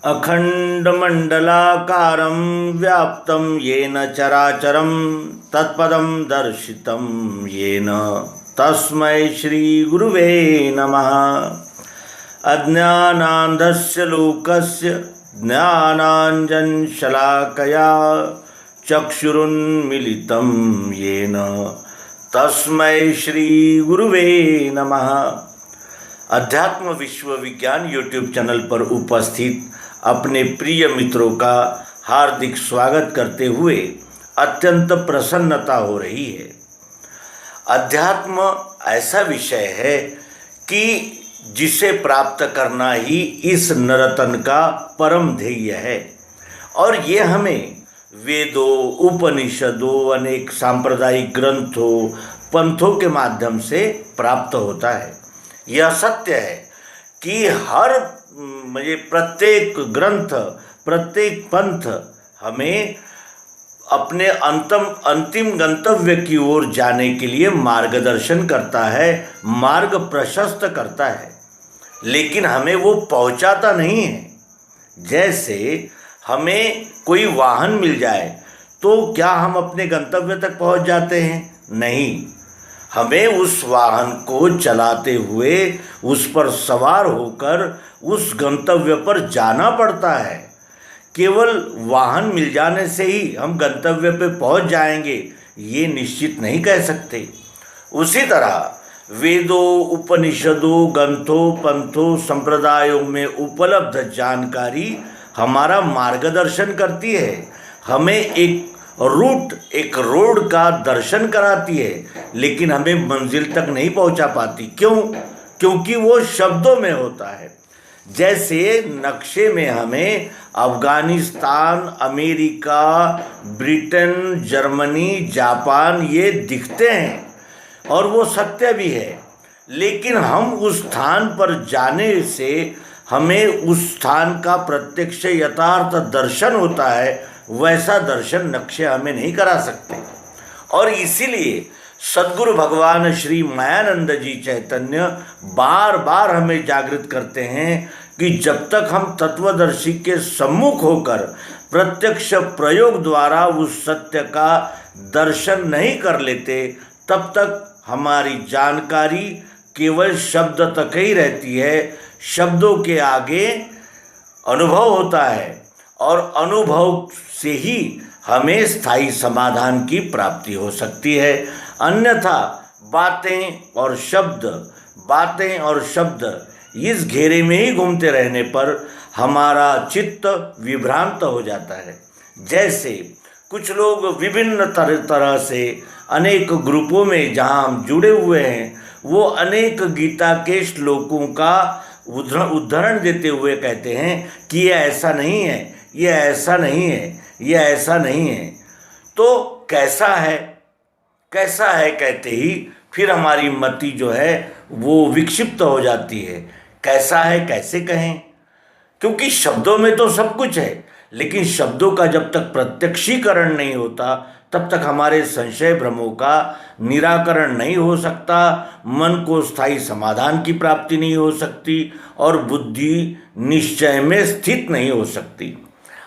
अखंडमंडलाकारं व्याप्तं येन चराचरं तत्पदं दर्शितं येन तस्मै श्रीगुरुवे नमः। अज्ञानान्धस्य लोकस्य ज्ञानाञ्जनशलाकया चक्षुरुन्मीलितं येन तस्मै श्रीगुरुवे नमः। अध्यात्म विश्व विज्ञान यूट्यूब चैनल पर उपस्थित अपने प्रिय मित्रों का हार्दिक स्वागत करते हुए अत्यंत प्रसन्नता हो रही है। अध्यात्म ऐसा विषय है कि जिसे प्राप्त करना ही इस नरतन का परम ध्येय है और ये हमें वेदों, उपनिषदों, अनेक सांप्रदायिक ग्रंथों, पंथों के माध्यम से प्राप्त होता है। यह सत्य है कि प्रत्येक ग्रंथ, प्रत्येक पंथ हमें अपने अंतिम गंतव्य की ओर जाने के लिए मार्गदर्शन करता है, मार्ग प्रशस्त करता है, लेकिन हमें वो पहुंचाता नहीं है। जैसे हमें कोई वाहन मिल जाए तो क्या हम अपने गंतव्य तक पहुंच जाते हैं? नहीं, हमें उस वाहन को चलाते हुए, उस पर सवार होकर उस गंतव्य पर जाना पड़ता है। केवल वाहन मिल जाने से ही हम गंतव्य पर पहुंच जाएंगे ये निश्चित नहीं कह सकते। उसी तरह वेदों, उपनिषदों, ग्रंथों, पंथों, संप्रदायों में उपलब्ध जानकारी हमारा मार्गदर्शन करती है, हमें एक एक रोड का दर्शन कराती है, लेकिन हमें मंजिल तक नहीं पहुंचा पाती। क्यों? क्योंकि वो शब्दों में होता है। जैसे नक्शे में हमें Afghanistan, America, Britain, Germany, Japan ये दिखते हैं और वो सत्य भी है, लेकिन हम उस स्थान पर जाने से हमें उस स्थान का प्रत्यक्ष यथार्थ दर्शन होता है। वैसा दर्शन नक्शे हमें नहीं करा सकते और इसीलिए सद्गुरु भगवान श्री मायानंद जी चैतन्य बार बार हमें जागृत करते हैं कि जब तक हम तत्वदर्शी के सम्मुख होकर प्रत्यक्ष प्रयोग द्वारा उस सत्य का दर्शन नहीं कर लेते, तब तक हमारी जानकारी केवल शब्द तक ही रहती है। शब्दों के आगे अनुभव होता है और अनुभव से ही हमें स्थायी समाधान की प्राप्ति हो सकती है। अन्यथा बातें और शब्द इस घेरे में ही घूमते रहने पर हमारा चित्त विभ्रांत हो जाता है। जैसे कुछ लोग विभिन्न तरह से अनेक ग्रुपों में जहाँ हम जुड़े हुए हैं, वो अनेक गीता के श्लोकों का उदाहरण देते हुए कहते हैं कि ये ऐसा नहीं है, ये ऐसा नहीं है, ये ऐसा नहीं है। तो कैसा है कहते ही फिर हमारी मति जो है वो विक्षिप्त हो जाती है। कैसा है कैसे कहें? क्योंकि शब्दों में तो सब कुछ है, लेकिन शब्दों का जब तक प्रत्यक्षीकरण नहीं होता तब तक हमारे संशय भ्रमों का निराकरण नहीं हो सकता, मन को स्थायी समाधान की प्राप्ति नहीं हो सकती और बुद्धि निश्चय में स्थित नहीं हो सकती।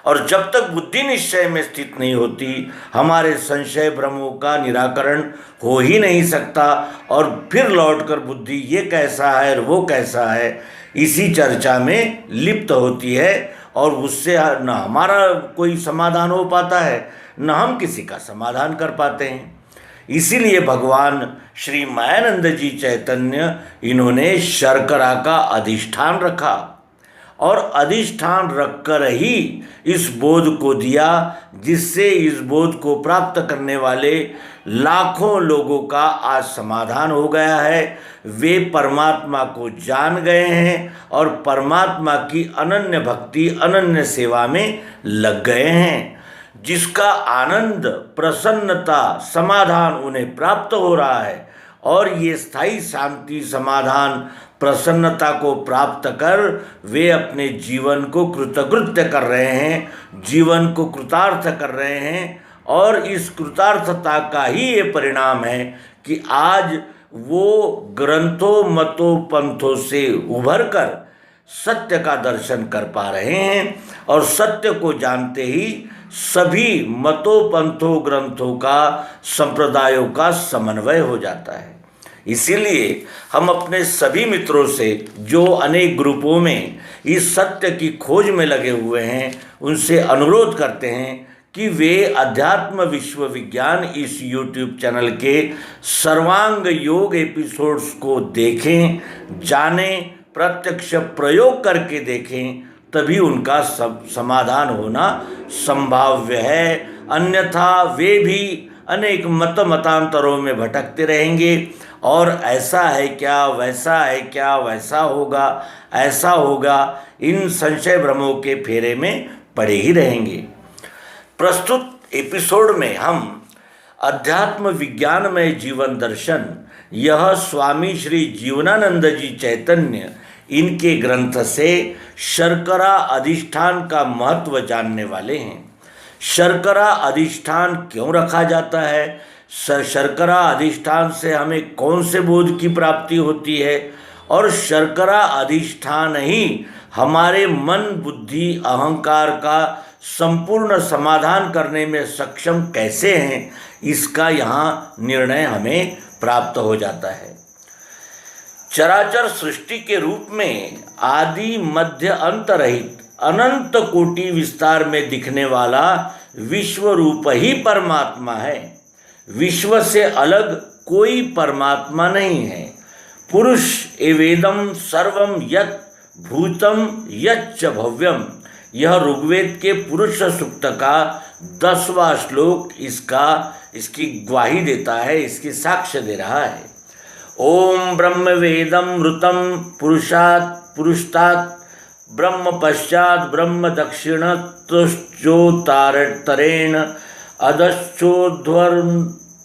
और जब तक बुद्धि निश्चय में स्थित नहीं होती, हमारे संशय भ्रमों का निराकरण हो ही नहीं सकता और फिर लौटकर बुद्धि ये कैसा है और वो कैसा है इसी चर्चा में लिप्त होती है और उससे न हमारा कोई समाधान हो पाता है, न हम किसी का समाधान कर पाते हैं। इसीलिए भगवान श्री मायानंद जी चैतन्य इन्होंने शर्करा का अधिष्ठान रखा और अधिष्ठान रखकर ही इस बोध को दिया, जिससे इस बोध को प्राप्त करने वाले लाखों लोगों का आज समाधान हो गया है। वे परमात्मा को जान गए हैं और परमात्मा की अनन्य भक्ति, अनन्य सेवा में लग गए हैं, जिसका आनंद, प्रसन्नता, समाधान उन्हें प्राप्त हो रहा है और ये स्थायी शांति, समाधान, प्रसन्नता को प्राप्त कर वे अपने जीवन को कृतकृत्य कर रहे हैं, जीवन को कृतार्थ कर रहे हैं और इस कृतार्थता का ही ये परिणाम है कि आज वो ग्रंथों, मतों, पंथों से उभर कर सत्य का दर्शन कर पा रहे हैं और सत्य को जानते ही सभी मतों पंथों ग्रंथों का संप्रदायों का समन्वय हो जाता है। इसीलिए हम अपने सभी मित्रों से जो अनेक ग्रुपों में इस सत्य की खोज में लगे हुए हैं उनसे अनुरोध करते हैं कि वे अध्यात्म विश्व विज्ञान इस YouTube चैनल के सर्वांग योग एपिसोड्स को देखें, जानें, प्रत्यक्ष प्रयोग करके देखें, तभी उनका सब समाधान होना संभाव्य है। अन्यथा वे भी अनेक मतांतरों में भटकते रहेंगे और ऐसा है क्या, वैसा है क्या, वैसा होगा, ऐसा होगा, इन संशय भ्रमों के फेरे में पड़े ही रहेंगे। प्रस्तुत एपिसोड में हम अध्यात्म विज्ञान में जीवन दर्शन, यह स्वामी श्री जीवनानंद जी चैतन्य इनके ग्रंथ से शर्करा अधिष्ठान का महत्व जानने वाले हैं। शर्करा अधिष्ठान क्यों रखा जाता है, शर्करा अधिष्ठान से हमें कौन से बोध की प्राप्ति होती है और शर्करा अधिष्ठान ही हमारे मन बुद्धि अहंकार का संपूर्ण समाधान करने में सक्षम कैसे हैं, इसका यहाँ निर्णय हमें प्राप्त हो जाता है। चराचर सृष्टि के रूप में आदि मध्य अंत रहित अनंत कोटि विस्तार में दिखने वाला विश्व रूप ही परमात्मा है। विश्व से अलग कोई परमात्मा नहीं है। पुरुष एवेदम सर्वम यत् भूतम यच्च भव्यम, यह ऋग्वेद के पुरुष सूक्त का 10वां श्लोक इसकी ग्वाही देता है, इसकी साक्ष्य दे रहा है। ओम ब्रह्म वेदम ऋतम पुरुषात् ब्रह्म पश्चात ब्रह्म दक्षिणतश्चोत्तरेण अधश्चोध्वर्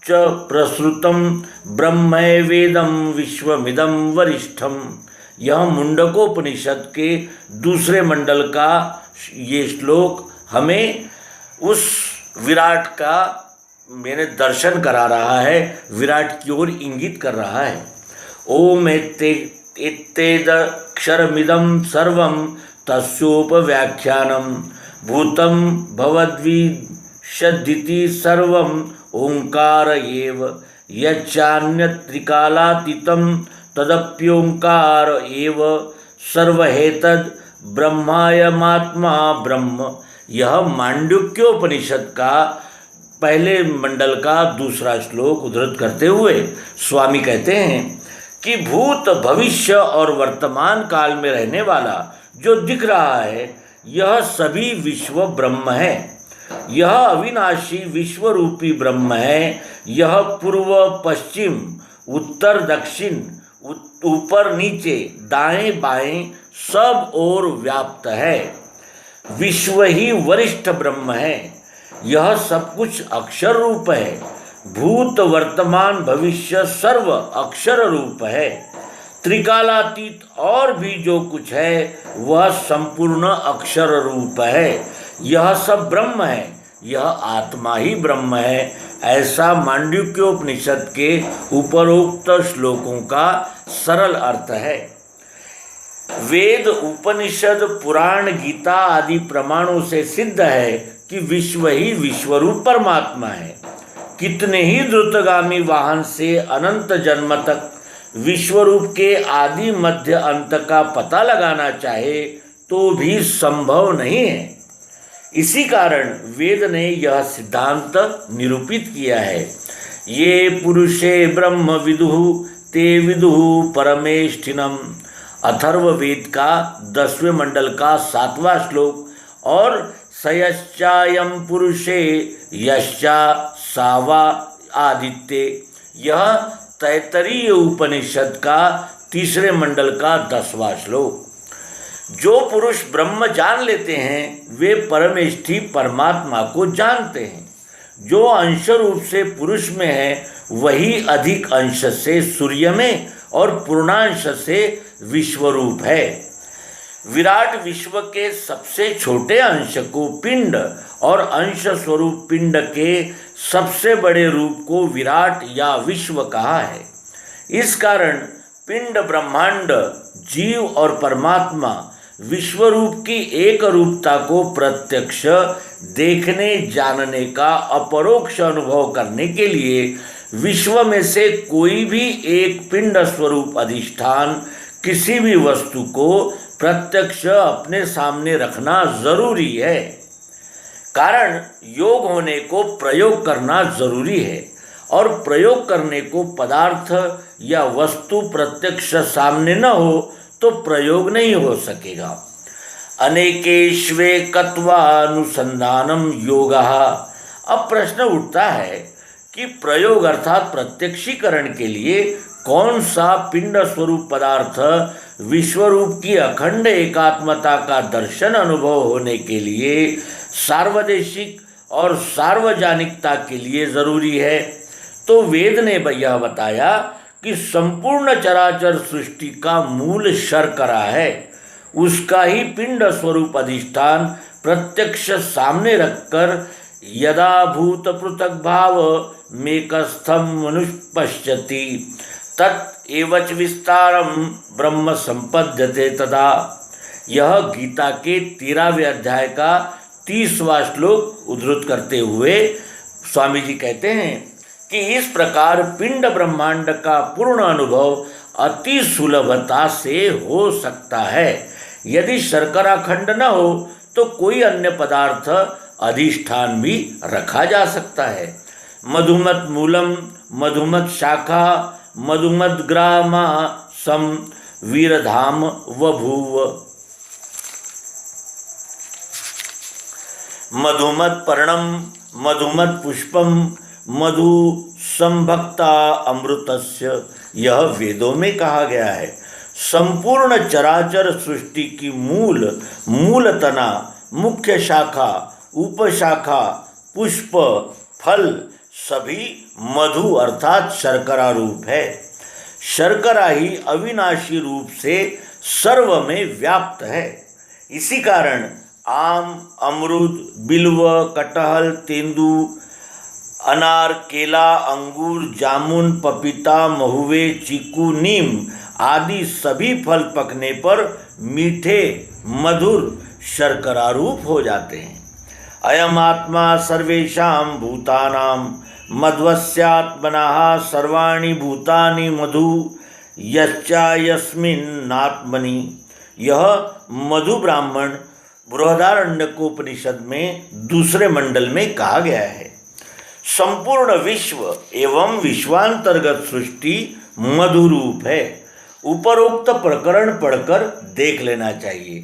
च प्रसृतम ब्रह्मैवेदम विश्वमिदं वरिष्ठम। यह मुंडकोपनिषद के दूसरे मंडल का ये श्लोक हमें उस विराट का दर्शन करा रहा है, विराट की ओर इंगित कर रहा है। ओम एतेदक्षरमिदं सर्वं तस्योपव्याख्यानं भूतं भवद्विषदिति सर्वं ओंकार एव यच्चान्यत्रिकालातीतं तदप्योंकार एव सर्वहेतद् ब्रह्मायमात्मा ब्रह्म। यह मांडुक्योपनिषद का पहले मंडल का दूसरा श्लोक उद्धृत करते हुए स्वामी कहते हैं कि भूत भविष्य और वर्तमान काल में रहने वाला जो दिख रहा है यह सभी विश्व ब्रह्म है। यह अविनाशी विश्व रूपी ब्रह्म है। यह पूर्व पश्चिम उत्तर दक्षिण ऊपर नीचे दाएं बाएं सब ओर व्याप्त है। विश्व ही वरिष्ठ ब्रह्म है। यह सब कुछ अक्षर रूप है। भूत वर्तमान भविष्य सर्व अक्षर रूप है। त्रिकालातीत और भी जो कुछ है वह संपूर्ण अक्षर रूप है। यह सब ब्रह्म है। यह आत्मा ही ब्रह्म है। ऐसा मांडुक्योपनिषद के उपरोक्त श्लोकों का सरल अर्थ है। वेद उपनिषद पुराण गीता आदि प्रमाणों से सिद्ध है कि विश्व ही विश्वरूप परमात्मा है। कितने ही द्रुतगामी वाहन से अनंत जन्म तक विश्वरूप के आदि मध्य अंत का पता लगाना चाहे तो भी संभव नहीं है। इसी कारण वेद ने यह सिद्धांत निरूपित किया है। ये पुरुषे ब्रह्म विदुः ते विदुः परमेष्ठिनम। अथर्ववेद का 10वें मंडल का 7वां श्लोक और सयश्चायम पुरुषे यश्चा सावा आदित्य, यह तैत्तरीय उपनिषद का 3रे मंडल का 10वां श्लोक। जो पुरुष ब्रह्म जान लेते हैं वे परमेष्ठी परमात्मा को जानते हैं। जो अंश रूप से पुरुष में है वही अधिक अंश से सूर्य में और पूर्णांश से विश्वरूप है। विराट विश्व के सबसे छोटे अंश को पिंड और अंश स्वरूप पिंड के सबसे बड़े रूप को विराट या विश्व कहा है। इस कारण पिंड ब्रह्मांड जीव और परमात्मा विश्वरूप की एक रूपता को प्रत्यक्ष देखने जानने का अपरोक्ष अनुभव करने के लिए विश्व में से कोई भी एक पिंड स्वरूप अधिष्ठान किसी भी वस्तु को प्रत्यक्ष अपने सामने रखना जरूरी है। कारण योग होने को प्रयोग करना जरूरी है और प्रयोग करने को पदार्थ या वस्तु प्रत्यक्ष सामने न हो तो प्रयोग नहीं हो सकेगा। अनेकेष्वेकत्वानुसंधानम योगः। अब प्रश्न उठता है कि प्रयोग अर्थात प्रत्यक्षीकरण के लिए कौन सा पिंड स्वरूप पदार्थ विश्वरूप की अखंड एकात्मता का दर्शन अनुभव होने के लिए सार्वदेशिक और सार्वजनिकता के लिए जरूरी है। तो वेद ने यह बताया कि संपूर्ण चराचर सृष्टि का मूल शर्करा है, उसका ही पिंड स्वरूप अधिष्ठान प्रत्यक्ष सामने रखकर यदा भूत पृथक भाव मेकस्थम मनुष्पश्यति तत् एवच विस्तारम ब्रह्म संपद्यते तदा। यह गीता के 13वें अध्याय का 30वां श्लोक उद्धृत करते हुए स्वामी जी कहते हैं कि इस प्रकार पिंड ब्रह्मांड का पूर्ण अनुभव अति सुलभता से हो सकता है। यदि शर्करा खंड न हो तो कोई अन्य पदार्थ अधिष्ठान भी रखा जा सकता है। मधुमत मूलम मधुमत शाखा मधुमत ग्रामा सम वीरधाम वभूव। मधुमत पर्णम मधुमत पुष्पम मधु संभक्ता अमृतस्य। यह वेदों में कहा गया है। संपूर्ण चराचर सृष्टि की मूल तना, मुख्य शाखा, उपशाखा, पुष्प, फल सभी मधु अर्थात शर्करा रूप है। शर्करा ही अविनाशी रूप से सर्व में व्याप्त है। इसी कारण आम, अमरूद, बिल्व, कटहल, तेंदू, अनार, केला, अंगूर, जामुन, पपीता, महुए, चीकू, नीम आदि सभी फल पकने पर मीठे, मधुर, शर्करा रूप हो जाते हैं। अयम आत्मा सर्वेषां भूतानां मध्वस्यात्मनः सर्वाणि भूतानि मधु यश्चायस्मिन्नात्मनि। यह मधु ब्राह्मण बृहदारण्यकोपनिषद में दूसरे मंडल में कहा गया है। संपूर्ण विश्व एवं विश्वांतर्गत सृष्टि मधु रूप है। उपरोक्त प्रकरण पढ़कर देख लेना चाहिए।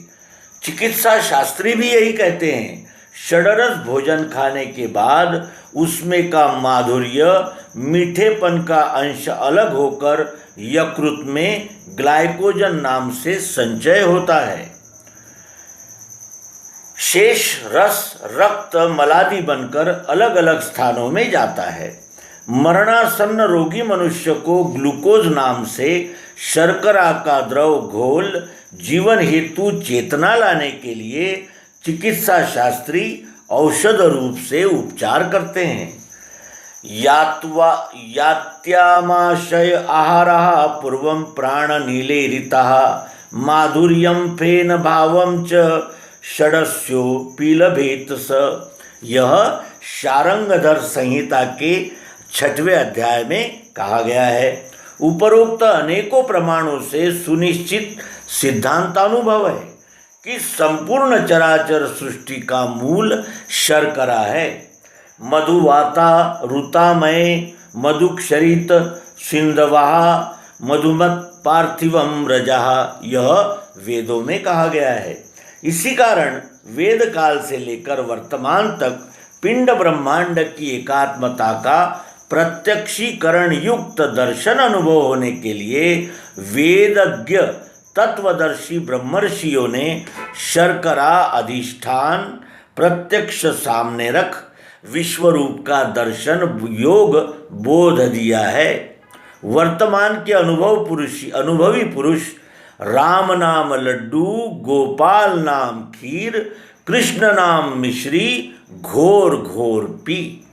चिकित्सा शास्त्री भी यही कहते हैं। षडरस भोजन खाने के बाद उसमें का माधुर्य, मीठेपन का अंश अलग होकर यकृत में ग्लाइकोजन नाम से संचय होता है। शेष रस रक्त मलादि बनकर अलग अलग स्थानों में जाता है। मरणासन्न रोगी मनुष्य को ग्लूकोज नाम से शर्करा का द्रव घोल जीवन हेतु चेतना लाने के लिए चिकित्सा शास्त्री औषध रूप से उपचार करते हैं। यात्यामाशय आहारः पूर्वं प्राण नीले ऋतः माधुर्यं फेन भावं च षडस्यो पीलभेत स। यह शारंगधर संहिता के 6वें अध्याय में कहा गया है। उपरोक्त अनेकों प्रमाणों से सुनिश्चित सिद्धांतानुभव है कि संपूर्ण चराचर सृष्टि का मूल शर्करा है। मधुवाता ऋतामय मधुक्षरित सिंधवाहा मधुमत पार्थिवम रजः। यह वेदों में कहा गया है। इसी कारण वेद काल से लेकर वर्तमान तक पिंड ब्रह्मांड की एकात्मता का प्रत्यक्षीकरण युक्त दर्शन अनुभव होने के लिए वेदज्ञ तत्वदर्शी ब्रह्मर्षियों ने शर्करा अधिष्ठान प्रत्यक्ष सामने रख विश्वरूप का दर्शन योग बोध दिया है। वर्तमान के अनुभवी पुरुष राम नाम लड्डू, गोपाल नाम खीर, कृष्ण नाम मिश्री घोर घोर पी।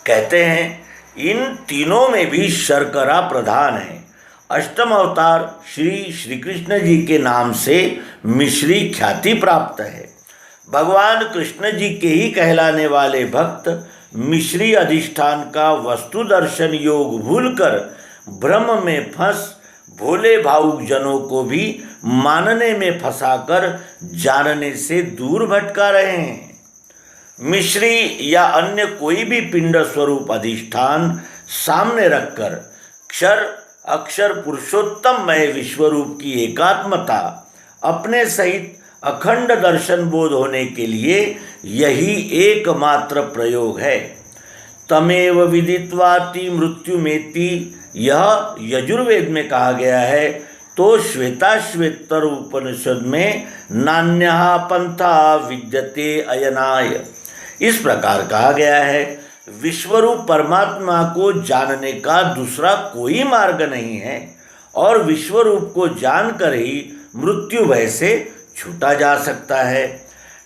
कहते हैं इन तीनों में भी शर्करा प्रधान है अष्टम अवतार श्री श्री कृष्ण जी के नाम से मिश्री ख्याति प्राप्त है। भगवान कृष्ण जी के ही कहलाने वाले भक्त मिश्री अधिष्ठान का वस्तु दर्शन योग भूलकर भ्रम में फंस भोले भावुक जनों को भी मानने में फंसाकर जानने से दूर भटका रहे हैं। मिश्री या अन्य कोई भी पिंड स्वरूप अधिष्ठान सामने रखकर क्षर अक्षर पुरुषोत्तममय विश्वरूप की एकात्मता अपने सहित अखंड दर्शन बोध होने के लिए यही एकमात्र प्रयोग है। तमेव विदित्वाति मृत्युमेति, यह यजुर्वेद में कहा गया है। तो श्वेताश्वेतर उपनिषद में नान्यः पंथा विद्यते अयनाय, इस प्रकार कहा गया है। विश्वरूप परमात्मा को जानने का दूसरा कोई मार्ग नहीं है और विश्वरूप को जानकर ही मृत्यु भय से छूटा जा सकता है।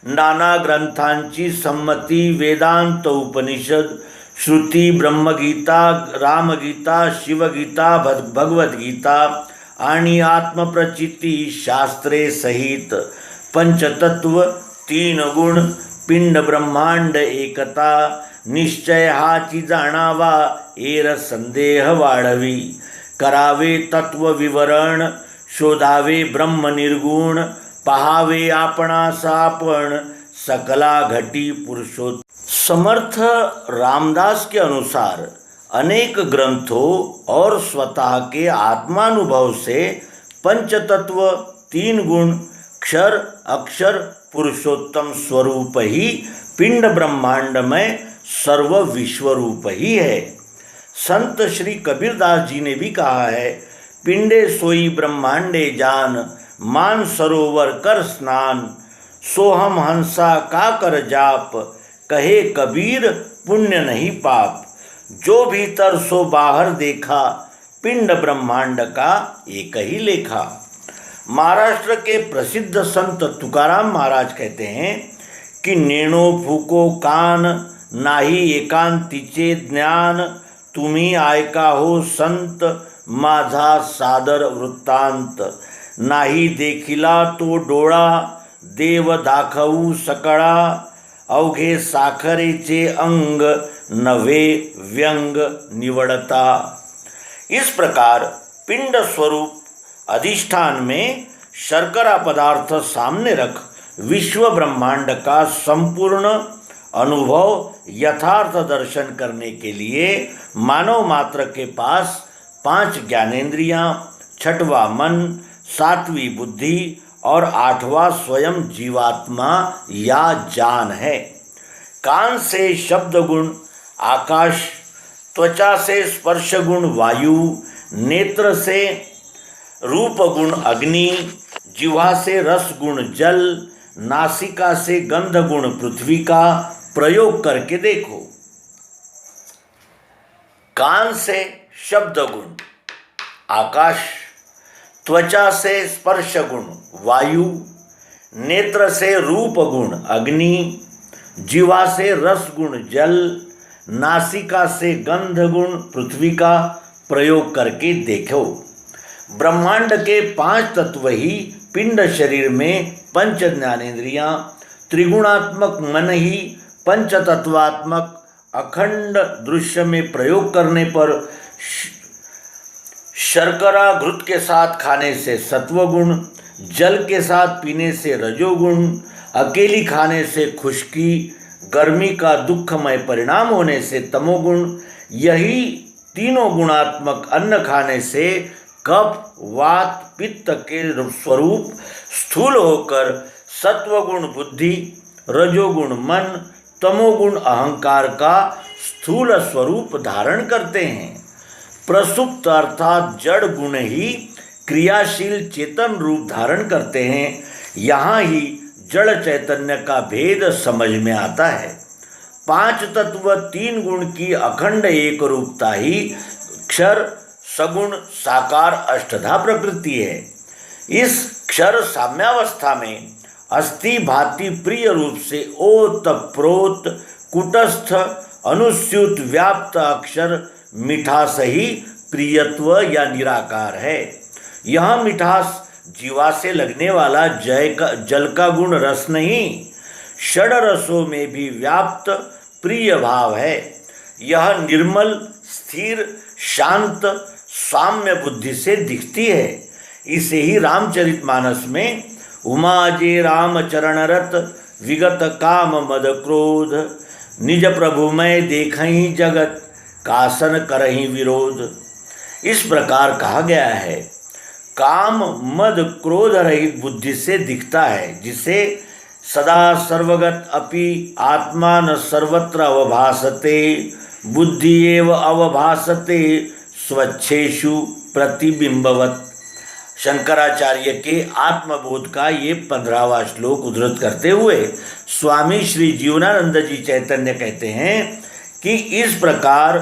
नाना ग्रंथांची सम्मति वेदांत उपनिषद श्रुति ब्रह्मगीता रामगीता शिवगीता भगवद्गीता आणि आत्मप्रचिति शास्त्रे सहित पंचतत्व तीन गुण पिंड ब्रह्मांड एकता निश्चय हाची जाणावा एर संदेह वाढवी करावे तत्व विवरण शोधावे ब्रह्म निर्गुण पहावे आपणास आपण सकला घटी पुरुषोत्तम। समर्थ रामदास के अनुसार अनेक ग्रंथों और स्वतः के आत्मानुभव से पंचतत्व तीन गुण क्षर अक्षर पुरुषोत्तम स्वरूप ही पिंड ब्रह्मांड में सर्व विश्वरूप ही है। संत श्री कबीरदास जी ने भी कहा है, पिंडे सोई ब्रह्मांडे जान मान सरोवर कर स्नान सोहम हंसा का कर जाप कहे कबीर पुण्य नहीं पाप। जो भीतर सो बाहर देखा पिंड ब्रह्मांड का एक ही लेखा। महाराष्ट्र के प्रसिद्ध संत तुकाराम महाराज कहते हैं कि नेणो फूको कान नाही एकांतीचे ज्ञान तुम्ही ऐका हो संत माझा सादर वृत्तांत नाही देखिला तो डोळा देव दाखवू सकळा अवघे साखरेचे अंग नवे व्यंग निवडता। इस प्रकार पिंड स्वरूप अधिष्ठान में शर्करा पदार्थ सामने रख विश्व ब्रह्मांड का संपूर्ण अनुभव यथार्थ दर्शन करने के लिए मानव मात्र के पास 5 ज्ञानेंद्रियां, 6वां मन, 7वीं बुद्धि और 8वां स्वयं जीवात्मा या जान है। कान से शब्द गुण आकाश, त्वचा से स्पर्श गुण वायु, नेत्र से रूप गुण अग्नि, जिह्वा से रस गुण जल, नासिका से गंध गुण पृथ्वी का प्रयोग करके देखो। कान से शब्द गुण आकाश, त्वचा से स्पर्श गुण वायु, नेत्र से रूप गुण अग्नि, जिह्वा से रस गुण जल, नासिका से गंध गुण पृथ्वी का प्रयोग करके देखो। ब्रह्मांड के 5 तत्व ही पिंड शरीर में पंच ज्ञानेंद्रियां, त्रिगुणात्मक मन ही पंचतत्वात्मक अखंड दृश्य में प्रयोग करने पर शर्करा घृत के साथ खाने से सत्वगुण, जल के साथ पीने से रजोगुण, अकेली खाने से खुश्की, गर्मी का दुखमय परिणाम होने से तमोगुण, यही तीनों गुणात्मक अन्न खाने से कफ वात पित्त के स्वरूप स्थूल होकर सत्वगुण बुद्धि, रजोगुण मन, तमोगुण अहंकार का स्थूल स्वरूप धारण करते हैं। प्रसुप्त अर्थात जड़ गुण ही क्रियाशील चेतन रूप धारण करते हैं। यहाँ ही जड़ चैतन्य का भेद समझ में आता है। 5 तत्व 3 गुण की अखंड एक रूपता ही क्षर सगुण साकार अष्टधा प्रकृति है। इस क्षर साम्यावस्था में अस्थि भाति प्रिय रूप से ओत प्रोत कुटस्थ अनुस्यूत व्याप्त अक्षर मिठास ही प्रियत्व या निराकार है। यह मिठास जीवा से लगने वाला जल का गुण रस नहीं, षड रसों में भी व्याप्त प्रिय भाव है। यह निर्मल, स्थिर, शांत, साम्य बुद्धि से दिखती है। इसे ही रामचरितमानस में उमा जे राम चरण रत विगत काम मद क्रोध, निज प्रभु मैं देखहीं जगत कासन करहीं विरोध, इस प्रकार कहा गया है। काम मद क्रोध रहित बुद्धि से दिखता है, जिसे सदा सर्वगत अपि आत्मा न सर्वत्र अवभासते, बुद्धि एव अवभासते स्वच्छेषु प्रतिबिंबवत। शंकराचार्य के आत्मबोध का ये 15वां श्लोक उद्धृत करते हुए स्वामी श्री जीवनानंद जी चैतन्य कहते हैं कि इस प्रकार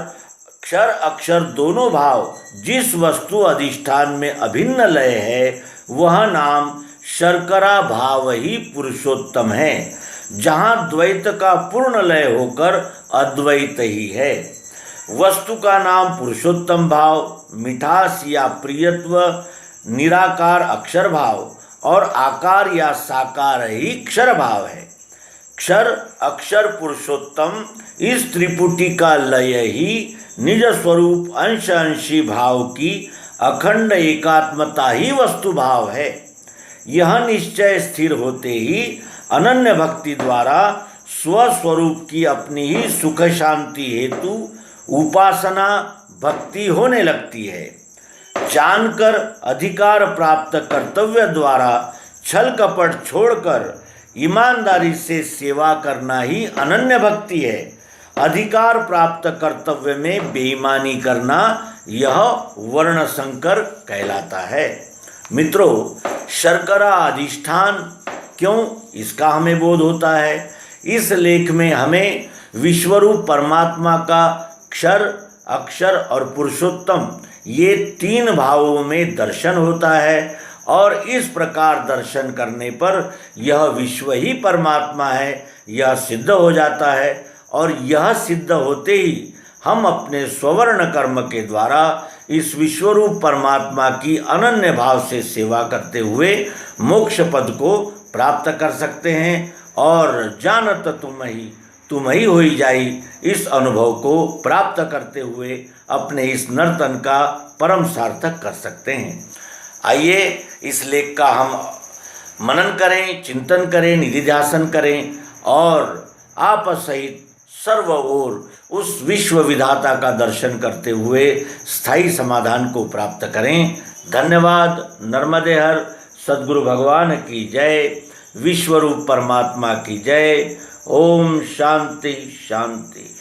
क्षर अक्षर दोनों भाव जिस वस्तु अधिष्ठान में अभिन्न लय है, वह नाम शर्करा भाव ही पुरुषोत्तम है, जहाँ द्वैत का पूर्ण लय होकर अद्वैत ही है। वस्तु का नाम पुरुषोत्तम भाव, मिठास या प्रियत्व, निराकार अक्षर भाव और आकार या साकार ही क्षर भाव है। क्षर अक्षर पुरुषोत्तम इस त्रिपुटी का लय ही निज स्वरूप अंश अंशी भाव की अखंड एकात्मता ही वस्तु भाव है। यह निश्चय स्थिर होते ही अनन्य भक्ति द्वारा स्वस्वरूप की अपनी ही सुख शांति हेतु उपासना भक्ति होने लगती है। जानकर अधिकार प्राप्त कर्तव्य द्वारा छल कपट छोड़कर ईमानदारी से सेवा करना ही अनन्य भक्ति है। अधिकार प्राप्त कर्तव्य में बेईमानी करना यह वर्ण संकर कहलाता है। मित्रों, शर्करा अधिष्ठान क्यों, इसका हमें बोध होता है। इस लेख में हमें विश्वरूप परमात्मा का क्षर अक्षर और पुरुषोत्तम ये 3 भावों में दर्शन होता है और इस प्रकार दर्शन करने पर यह विश्व ही परमात्मा है, यह सिद्ध हो जाता है। और यह सिद्ध होते ही हम अपने स्वर्ण कर्म के द्वारा इस विश्वरूप परमात्मा की अनन्य भाव से सेवा करते हुए मोक्ष पद को प्राप्त कर सकते हैं और जानत तुम ही होई जाई, इस अनुभव को प्राप्त करते हुए अपने इस नर्तन का परम सार्थक कर सकते हैं। आइए इस लेख का हम मनन करें, चिंतन करें, निधिध्यासन करें और आप सहित सर्व ओर उस विश्व विधाता का दर्शन करते हुए स्थायी समाधान को प्राप्त करें। धन्यवाद। नर्मदे हर। सद्गुरु भगवान की जय। विश्वरूप परमात्मा की जय। ओम शांति शांति।